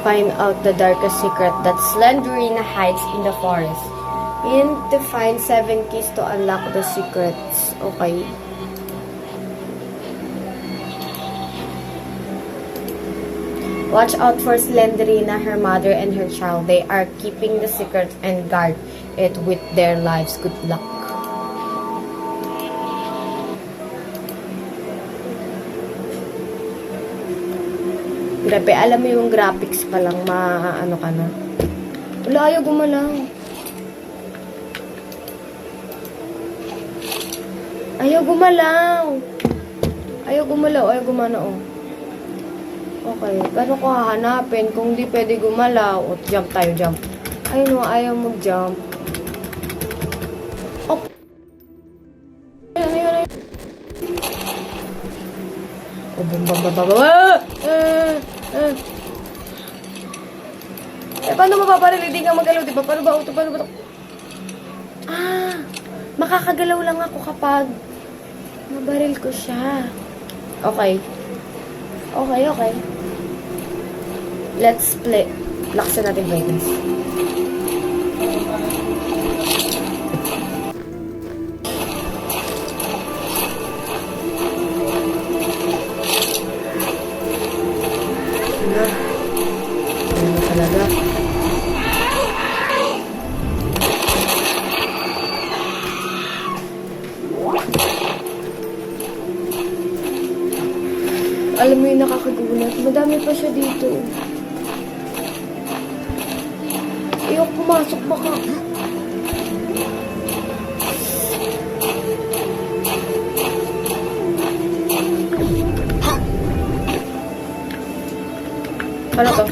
find out the darkest secret that Slenderina hides in the forest. You need to find 7 keys to unlock the secrets. Okay. Watch out for Slenderina, her mother, and her child. They are keeping the secret and guard it with their lives. Good luck. Grabe, alam mo yung graphics pa lang, ano ka na. Wala, ayaw gumalaw. Ayaw gumalaw. Ayaw gumalaw, ayaw gumana, oh. Okay, paano ko hahanapin kung di pwede gumalaw? O, jump tayo, jump. Ayun, ayaw mag-jump. Oh. Ayun. Oh, bum. Paano mapaparil? Hindi nga magalaw, diba? Paano ba? Paano ba? Makakagalaw lang ako kapag mabaril ko siya. Okay. Okay. Let's play. Laksan natin brightness. Ano talaga? Alam mo yung nakakagulat. Madami pa siya dito. Ayok, pumasok baka. Ano to?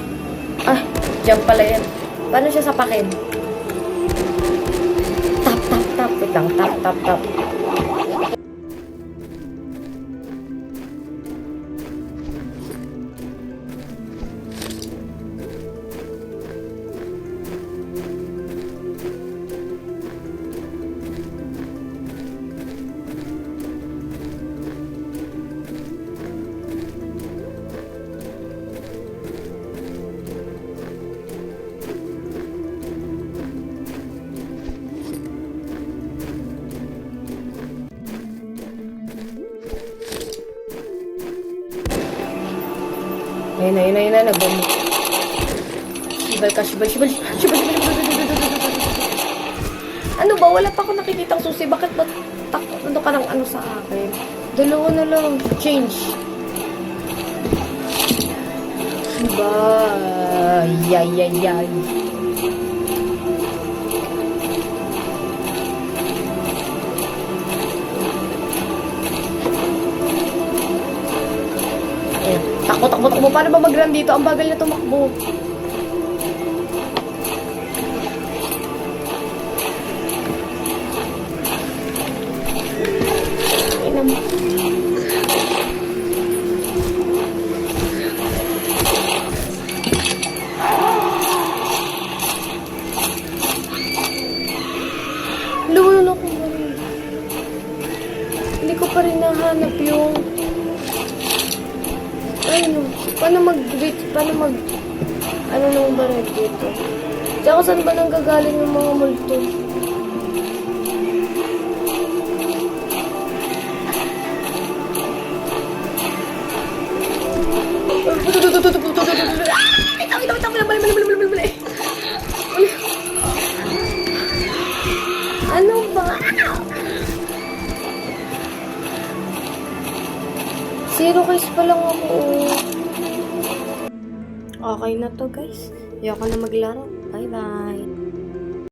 Jump pala yan. Paano siya sapakin? Tap. Wait lang. Tap. Ayun na, nabom. Shibal. Ano ba? Wala pa ako nakikitang susi. Bakit ba ano ka ng ano sa akin? Dalawa na lang. Change. Shiba. Yay. Takbo. Paano ba mag-run dito? Ang bagal na tumakbo. Lulo ko ba rin? Hindi ko pa rin nahanap yung paano ano nung baril dito? Tsaka saan ba nanggagaling yung mga multo? Mali. Ano ba? Zero case pa lang ako. Okay na to guys. Ayoko na maglaro. Bye-bye.